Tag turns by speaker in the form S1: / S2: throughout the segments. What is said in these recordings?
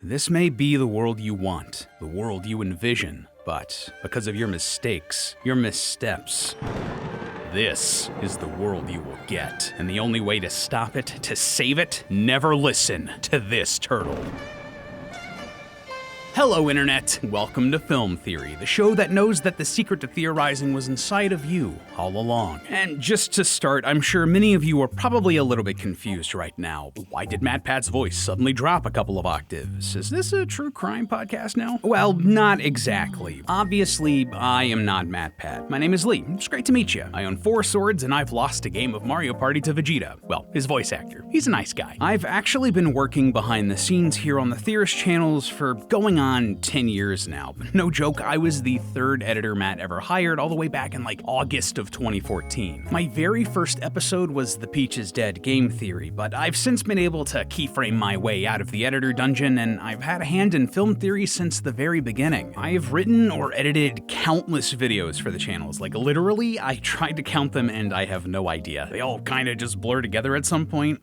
S1: This may be the world you want, the world you envision, but because of your mistakes, your missteps, this is the world you will get. And the only way to stop it, to save it, never listen to this turtle. Hello, Internet. Welcome to Film Theory, the show that knows that the secret to theorizing was inside of you all along. And just to start, I'm sure many of you are probably a little bit confused right now. Why did MatPat's voice suddenly drop a couple of octaves? Is this a true crime podcast now? Well, not exactly. Obviously, I am not MatPat. My name is Lee. It's great to meet you. I own 4 swords and I've lost a game of Mario Party to Vegeta. Well, his voice actor. He's a nice guy. I've actually been working behind the scenes here on the Theorist channels for going on 10 years now. No joke, I was the 3rd editor Matt ever hired all the way back in August of 2014. My very first episode was the Peach is Dead game theory, but I've since been able to keyframe my way out of the editor dungeon, and I've had a hand in film theory since the very beginning. I have written or edited countless videos for the channels. Literally, I tried to count them and I have no idea. They all kinda just blur together at some point.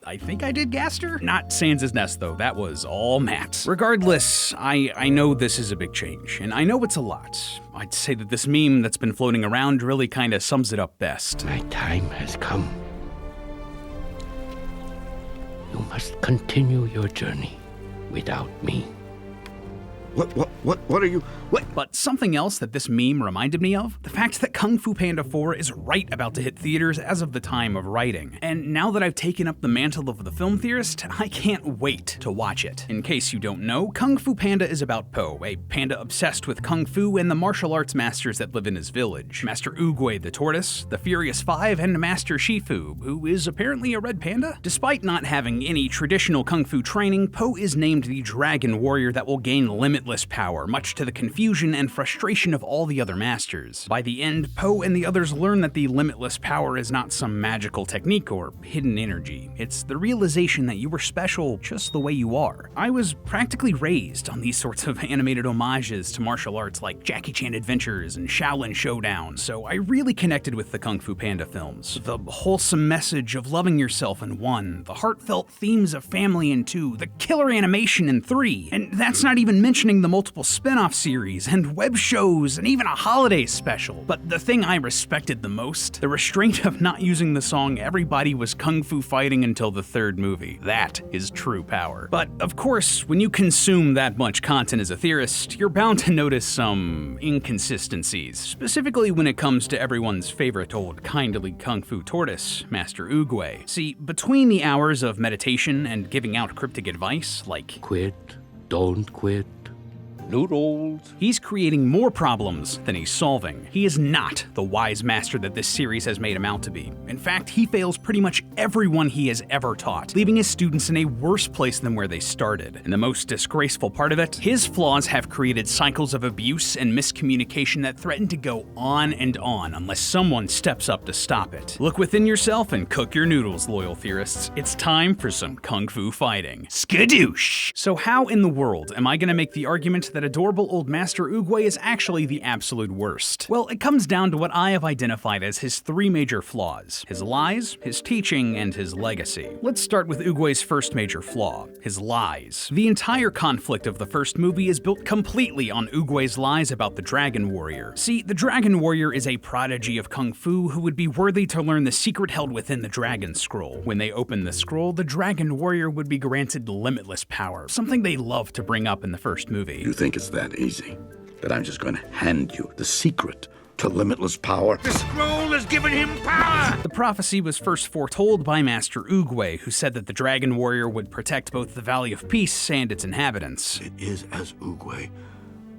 S1: I think I did Gaster? Not Sans' Nest though, that was all Matt. Regardless, I know this is a big change, and I know it's a lot. I'd say that this meme that's been floating around really kinda sums it up best.
S2: My time has come. You must continue your journey without me.
S3: What are you, what?
S1: But something else that this meme reminded me of, the fact that Kung Fu Panda 4 is right about to hit theaters as of the time of writing. And now that I've taken up the mantle of the film theorist, I can't wait to watch it. In case you don't know, Kung Fu Panda is about Po, a panda obsessed with Kung Fu and the martial arts masters that live in his village. Master Oogway the tortoise, the Furious 5, and Master Shifu, who is apparently a red panda? Despite not having any traditional Kung Fu training, Po is named the Dragon Warrior that will gain limitless power, much to the confusion and frustration of all the other masters. By the end, Po and the others learn that the limitless power is not some magical technique or hidden energy. It's the realization that you were special just the way you are. I was practically raised on these sorts of animated homages to martial arts like Jackie Chan Adventures and Shaolin Showdown, so I really connected with the Kung Fu Panda films. The wholesome message of loving yourself in 1, the heartfelt themes of family in 2, the killer animation in 3, and that's not even mentioning the multiple spin-off series and web shows and even a holiday special. But the thing I respected the most, the restraint of not using the song Everybody Was Kung Fu Fighting until the 3rd movie. That is true power. But of course, when you consume that much content as a theorist, you're bound to notice some inconsistencies, specifically when it comes to everyone's favorite old kindly Kung Fu tortoise, Master Oogway. See, between the hours of meditation and giving out cryptic advice, like
S2: Quit, don't quit. Noodles.
S1: He's creating more problems than he's solving. He is not the wise master that this series has made him out to be. In fact, he fails pretty much everyone he has ever taught, leaving his students in a worse place than where they started. And the most disgraceful part of it, his flaws have created cycles of abuse and miscommunication that threaten to go on and on unless someone steps up to stop it. Look within yourself and cook your noodles, loyal theorists. It's time for some Kung Fu fighting. Skadoosh! So how in the world am I gonna make the argument that adorable old Master Oogway is actually the absolute worst? Well, it comes down to what I have identified as his 3 major flaws: his lies, his teaching, and his legacy. Let's start with Oogway's first major flaw, his lies. The entire conflict of the first movie is built completely on Oogway's lies about the Dragon Warrior. See, the Dragon Warrior is a prodigy of Kung Fu who would be worthy to learn the secret held within the Dragon Scroll. When they open the scroll, the Dragon Warrior would be granted limitless power, something they love to bring up in the first movie.
S3: You think it's that easy? That I'm just going to hand you the secret to limitless power?
S2: The scroll has given him power!
S1: The prophecy was first foretold by Master Oogway, who said that the Dragon Warrior would protect both the Valley of Peace and its inhabitants.
S3: It is as Oogway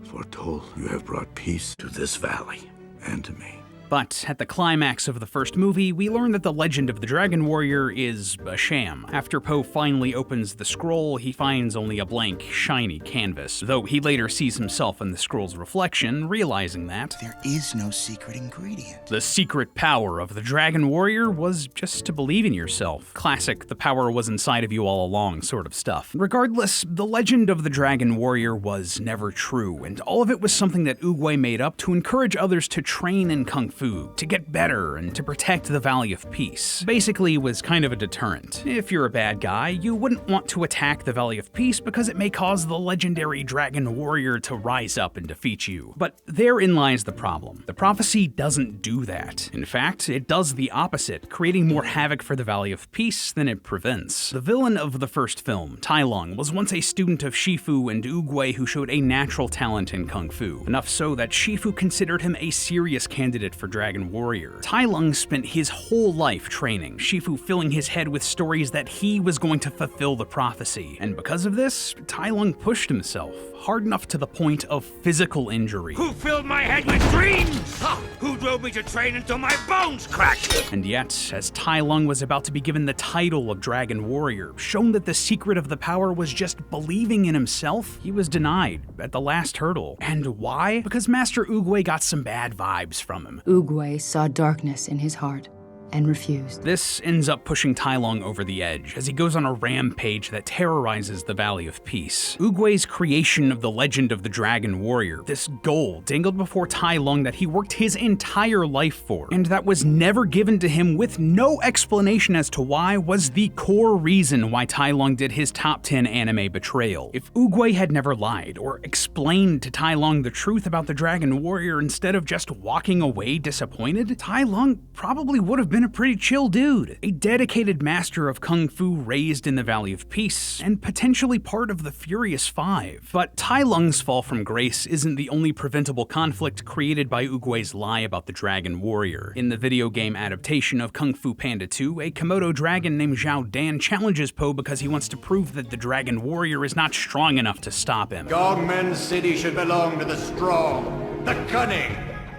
S3: foretold. You have brought peace to this valley and to me.
S1: But at the climax of the first movie, we learn that the legend of the Dragon Warrior is a sham. After Po finally opens the scroll, he finds only a blank, shiny canvas, though he later sees himself in the scroll's reflection, realizing that
S4: there is no secret ingredient.
S1: The secret power of the Dragon Warrior was just to believe in yourself. Classic, the power was inside of you all along sort of stuff. Regardless, the legend of the Dragon Warrior was never true, and all of it was something that Oogway made up to encourage others to train in Kung Fu, to get better and to protect the Valley of Peace. Basically, it was kind of a deterrent. If you're a bad guy, you wouldn't want to attack the Valley of Peace because it may cause the legendary dragon warrior to rise up and defeat you. But therein lies the problem. The prophecy doesn't do that. In fact, it does the opposite, creating more havoc for the Valley of Peace than it prevents. The villain of the first film, Tai Lung, was once a student of Shifu and Oogway who showed a natural talent in Kung Fu, enough so that Shifu considered him a serious candidate for Dragon Warrior. Tai Lung spent his whole life training, Shifu filling his head with stories that he was going to fulfill the prophecy, and because of this, Tai Lung pushed himself, hard enough to the point of physical injury.
S5: Who filled my head with dreams? Who drove me to train until my bones cracked?
S1: And yet, as Tai Lung was about to be given the title of Dragon Warrior, shown that the secret of the power was just believing in himself, he was denied at the last hurdle. And why? Because Master Oogway got some bad vibes from him.
S6: Oogway saw darkness in his heart and refused.
S1: This ends up pushing Tai Lung over the edge as he goes on a rampage that terrorizes the Valley of Peace. Oogway's creation of the legend of the Dragon Warrior, this goal dangled before Tai Lung that he worked his entire life for, and that was never given to him with no explanation as to why, was the core reason why Tai Lung did his top 10 anime betrayal. If Oogway had never lied or explained to Tai Lung the truth about the Dragon Warrior instead of just walking away disappointed, Tai Lung probably would have been a pretty chill dude, a dedicated master of Kung Fu raised in the Valley of Peace, and potentially part of the Furious Five. But Tai Lung's fall from grace isn't the only preventable conflict created by Oogway's lie about the Dragon Warrior. In the video game adaptation of Kung Fu Panda 2, a Komodo dragon named Zhao Dan challenges Po because he wants to prove that the Dragon Warrior is not strong enough to stop him.
S7: Gongmen's city should belong to the strong, the cunning,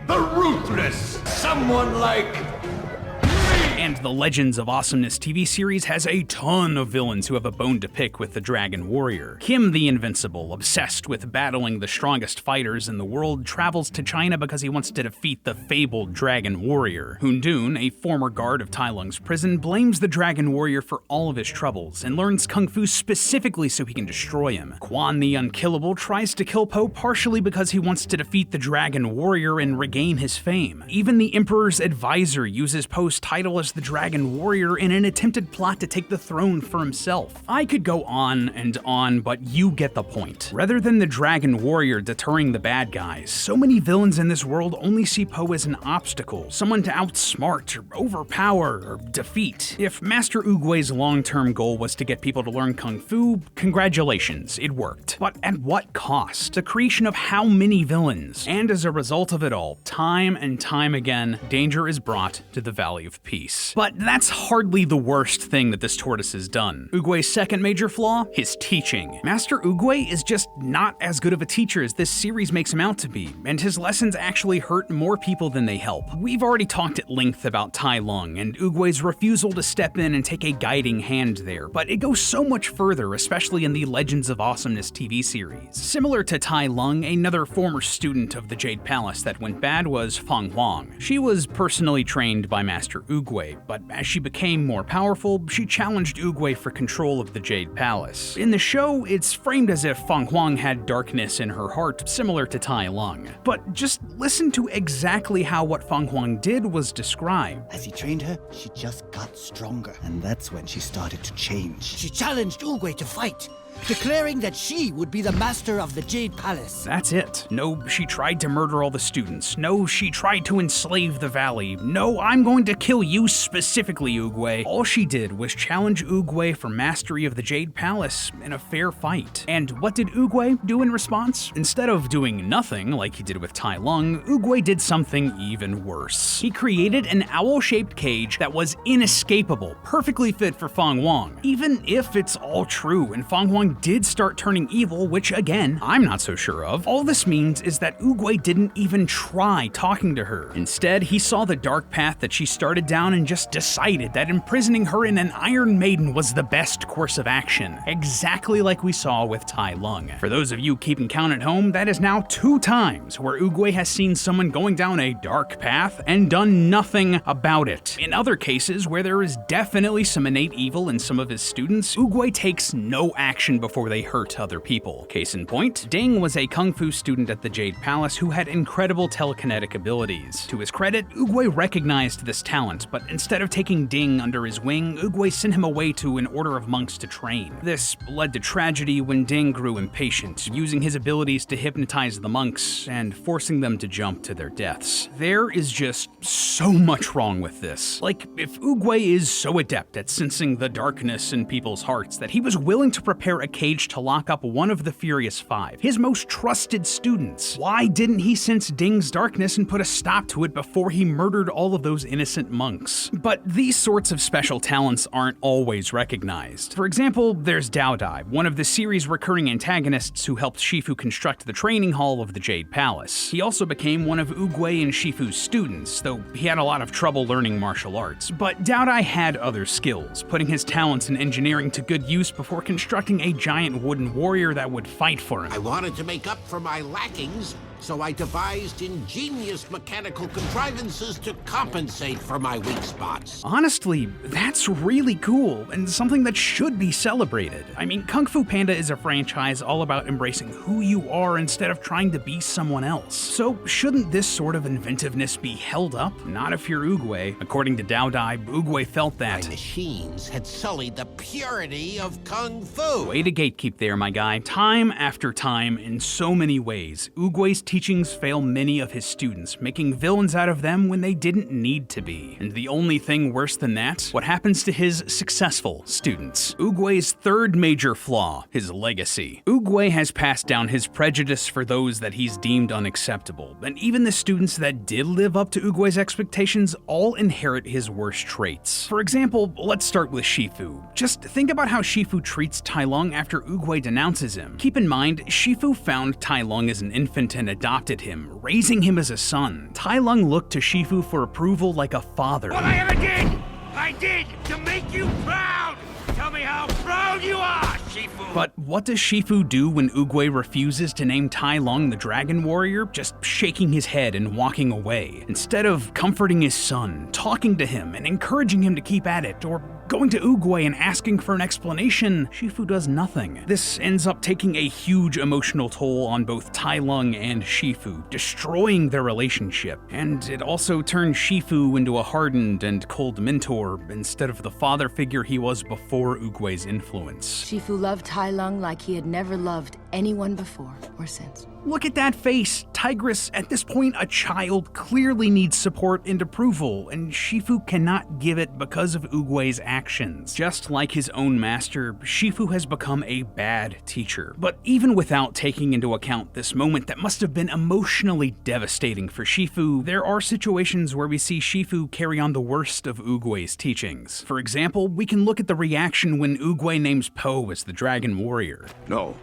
S7: the ruthless, someone like...
S1: And the Legends of Awesomeness TV series has a ton of villains who have a bone to pick with the Dragon Warrior. Kim the Invincible, obsessed with battling the strongest fighters in the world, travels to China because he wants to defeat the fabled Dragon Warrior. Hundun, a former guard of Tai Lung's prison, blames the Dragon Warrior for all of his troubles and learns Kung Fu specifically so he can destroy him. Quan the Unkillable tries to kill Po partially because he wants to defeat the Dragon Warrior and regain his fame. Even the Emperor's advisor uses Po's title as the Dragon Warrior in an attempted plot to take the throne for himself. I could go on and on, but you get the point. Rather than the Dragon Warrior deterring the bad guys, so many villains in this world only see Po as an obstacle, someone to outsmart or overpower or defeat. If Master Oogway's long-term goal was to get people to learn Kung Fu, congratulations, it worked. But at what cost? The creation of how many villains? And as a result of it all, time and time again, danger is brought to the Valley of Peace. But that's hardly the worst thing that this tortoise has done. Oogway's second major flaw? His teaching. Master Oogway is just not as good of a teacher as this series makes him out to be, and his lessons actually hurt more people than they help. We've already talked at length about Tai Lung and Oogway's refusal to step in and take a guiding hand there, but it goes so much further, especially in the Legends of Awesomeness TV series. Similar to Tai Lung, another former student of the Jade Palace that went bad was Feng Huang. She was personally trained by Master Oogway, but as she became more powerful, she challenged Oogway for control of the Jade Palace. In the show, it's framed as if Feng Huang had darkness in her heart, similar to Tai Lung. But just listen to exactly how what Feng Huang did was described.
S4: As he trained her, she just got stronger. And that's when she started to change.
S8: She challenged Oogway to fight, declaring that she would be the master of the Jade Palace.
S1: That's it. No, she tried to murder all the students. No, she tried to enslave the valley. No, I'm going to kill you specifically, Oogway. All she did was challenge Oogway for mastery of the Jade Palace in a fair fight. And what did Oogway do in response? Instead of doing nothing like he did with Tai Lung, Oogway did something even worse. He created an owl-shaped cage that was inescapable, perfectly fit for Feng Huang. Even if it's all true and Feng Huang did start turning evil, which again, I'm not so sure of, all this means is that Oogway didn't even try talking to her. Instead, he saw the dark path that she started down and just decided that imprisoning her in an Iron Maiden was the best course of action, exactly like we saw with Tai Lung. For those of you keeping count at home, that is now 2 times where Oogway has seen someone going down a dark path and done nothing about it. In other cases, where there is definitely some innate evil in some of his students, Oogway takes no action even before they hurt other people. Case in point, Ding was a kung fu student at the Jade Palace who had incredible telekinetic abilities. To his credit, Oogway recognized this talent, but instead of taking Ding under his wing, Oogway sent him away to an order of monks to train. This led to tragedy when Ding grew impatient, using his abilities to hypnotize the monks and forcing them to jump to their deaths. There is just so much wrong with this. Like, if Oogway is so adept at sensing the darkness in people's hearts that he was willing to prepare a cage to lock up one of the Furious Five, his most trusted students, why didn't he sense Ding's darkness and put a stop to it before he murdered all of those innocent monks? But these sorts of special talents aren't always recognized. For example, there's Dao Dai, one of the series' recurring antagonists who helped Shifu construct the training hall of the Jade Palace. He also became one of Oogway and Shifu's students, though he had a lot of trouble learning martial arts. But Dao Dai had other skills, putting his talents in engineering to good use before constructing a giant wooden warrior that would fight for him.
S9: I wanted to make up for my lackings, so I devised ingenious mechanical contrivances to compensate for my weak spots.
S1: Honestly, that's really cool, and something that should be celebrated. I mean, Kung Fu Panda is a franchise all about embracing who you are instead of trying to be someone else. So shouldn't this sort of inventiveness be held up? Not if you're Oogway. According to Dao Dai, Oogway felt that
S9: my machines had sullied the purity of Kung Fu.
S1: Way to gatekeep there, my guy. Time after time, in so many ways, Oogway's teachings fail many of his students, making villains out of them when they didn't need to be. And the only thing worse than that, what happens to his successful students. Oogway's third major flaw, his legacy. Oogway has passed down his prejudice for those that he's deemed unacceptable, and even the students that did live up to Oogway's expectations all inherit his worst traits. For example, let's start with Shifu. Just think about how Shifu treats Tai Lung after Oogway denounces him. Keep in mind, Shifu found Tai Lung as an infant and adopted him, raising him as a son. Tai Lung looked to Shifu for approval like a father.
S5: What I ever did, I did to make you proud! Tell me how proud you are, Shifu!
S1: But what does Shifu do when Oogway refuses to name Tai Lung the Dragon Warrior? Just shaking his head and walking away. Instead of comforting his son, talking to him, and encouraging him to keep at it, or going to Oogway and asking for an explanation, Shifu does nothing. This ends up taking a huge emotional toll on both Tai Lung and Shifu, destroying their relationship. And it also turns Shifu into a hardened and cold mentor instead of the father figure he was before Oogway's influence.
S6: Shifu loved Tai Lung like he had never loved anyone before or since.
S1: Look at that face. Tigress, at this point a child, clearly needs support and approval, and Shifu cannot give it because of Oogway's actions. Just like his own master, Shifu has become a bad teacher. But even without taking into account this moment that must have been emotionally devastating for Shifu, there are situations where we see Shifu carry on the worst of Oogway's teachings. For example, we can look at the reaction when Oogway names Po as the Dragon Warrior.
S3: No.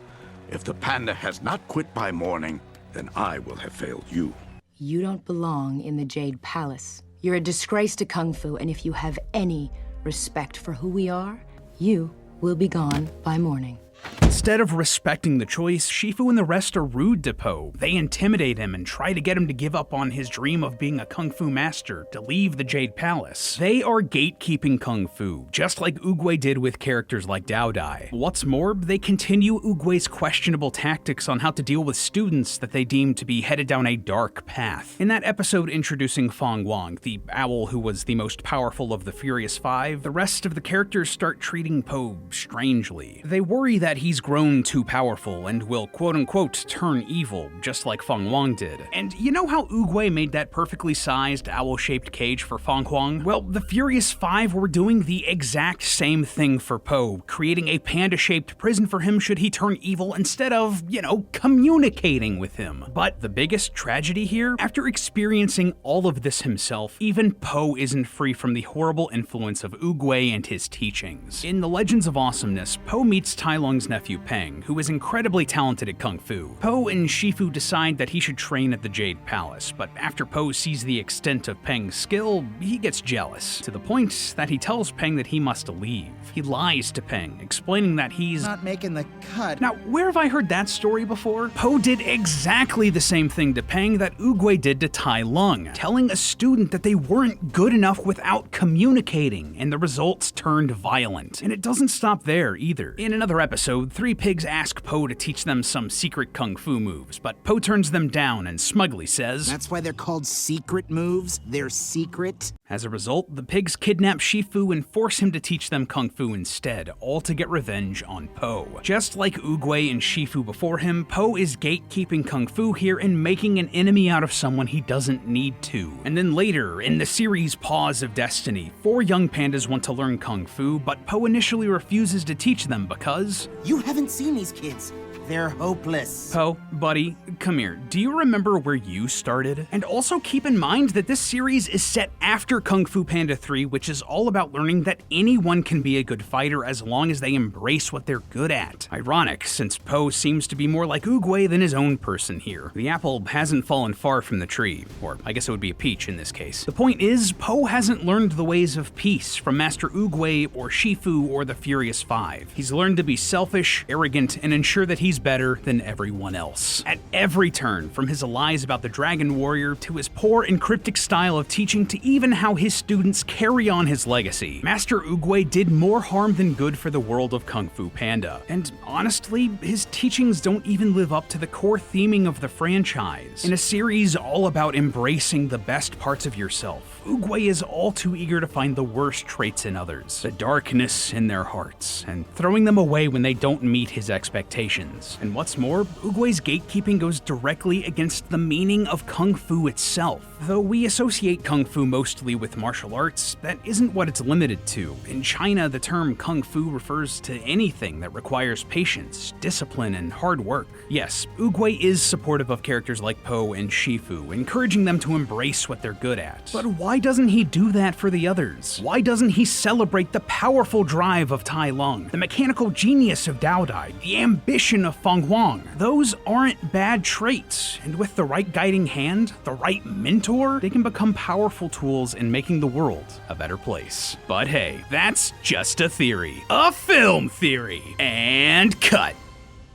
S3: If the panda has not quit by morning, then I will have failed you.
S6: You don't belong in the Jade Palace. You're a disgrace to Kung Fu, and if you have any respect for who we are, you will be gone by morning.
S1: Instead of respecting the choice, Shifu and the rest are rude to Po. They intimidate him and try to get him to give up on his dream of being a Kung Fu master, to leave the Jade Palace. They are gatekeeping Kung Fu, just like Oogway did with characters like Dao Dai. What's more, they continue Oogway's questionable tactics on how to deal with students that they deem to be headed down a dark path. In that episode introducing Fong Wang, the owl who was the most powerful of the Furious Five, the rest of the characters start treating Po strangely. They worry that he's grown too powerful and will quote-unquote turn evil, just like Fong Wang did. And you know how Oogway made that perfectly sized owl-shaped cage for Fong Wang? Well, the Furious Five were doing the exact same thing for Po, creating a panda-shaped prison for him should he turn evil instead of, communicating with him. But the biggest tragedy here, after experiencing all of this himself, even Po isn't free from the horrible influence of Oogway and his teachings. In The Legends of Awesomeness, Po meets Tai Lung's nephew Peng, who is incredibly talented at Kung Fu. Po and Shifu decide that he should train at the Jade Palace, but after Po sees the extent of Peng's skill, he gets jealous, to the point that he tells Peng that he must leave. He lies to Peng, explaining that he's
S4: not making the cut.
S1: Now, where have I heard that story before? Po did exactly the same thing to Peng that Oogway did to Tai Lung, telling a student that they weren't good enough without communicating, and the results turned violent. And it doesn't stop there either. In another episode, Three pigs ask Po to teach them some secret kung fu moves, but Po turns them down and smugly says,
S10: "That's why they're called secret moves? They're secret?"
S1: As a result, the pigs kidnap Shifu and force him to teach them kung fu instead, all to get revenge on Po. Just like Oogway and Shifu before him, Po is gatekeeping kung fu here and making an enemy out of someone he doesn't need to. And then later, in the series Paws of Destiny, 4 young pandas want to learn kung fu, but Po initially refuses to teach them because...
S8: You haven't seen these kids. They're hopeless.
S1: Po, buddy, come here. Do you remember where you started? And also keep in mind that this series is set after Kung Fu Panda 3, which is all about learning that anyone can be a good fighter as long as they embrace what they're good at. Ironic, since Po seems to be more like Oogway than his own person here. The apple hasn't fallen far from the tree, or I guess it would be a peach in this case. The point is, Po hasn't learned the ways of peace from Master Oogway or Shifu or the Furious Five. He's learned to be selfish, arrogant, and ensure that he's better than everyone else. At every turn, from his lies about the Dragon Warrior to his poor and cryptic style of teaching to even how his students carry on his legacy, Master Oogway did more harm than good for the world of Kung Fu Panda. And honestly, his teachings don't even live up to the core theming of the franchise. In a series all about embracing the best parts of yourself, Oogway is all too eager to find the worst traits in others, the darkness in their hearts, and throwing them away when they don't meet his expectations. And what's more, Oogway's gatekeeping goes directly against the meaning of Kung Fu itself. Though we associate Kung Fu mostly with martial arts, that isn't what it's limited to. In China, the term Kung Fu refers to anything that requires patience, discipline, and hard work. Yes, Oogway is supportive of characters like Po and Shifu, encouraging them to embrace what they're good at. But why doesn't he do that for the others? Why doesn't he celebrate the powerful drive of Tai Lung, the mechanical genius of Dao Dai, the ambition of Feng Huang? Those aren't bad traits, and with the right guiding hand, the right mentor, they can become powerful tools in making the world a better place. But hey, that's just a theory. A film theory. And cut.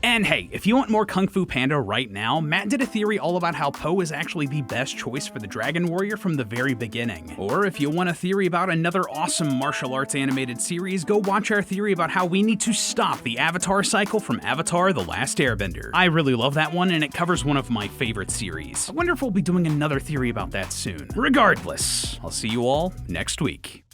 S1: And hey, if you want more Kung Fu Panda right now, Matt did a theory all about how Po is actually the best choice for the Dragon Warrior from the very beginning. Or if you want a theory about another awesome martial arts animated series, go watch our theory about how we need to stop the Avatar cycle from Avatar: The Last Airbender. I really love that one, and it covers one of my favorite series. I wonder if we'll be doing another theory about that soon. Regardless, I'll see you all next week.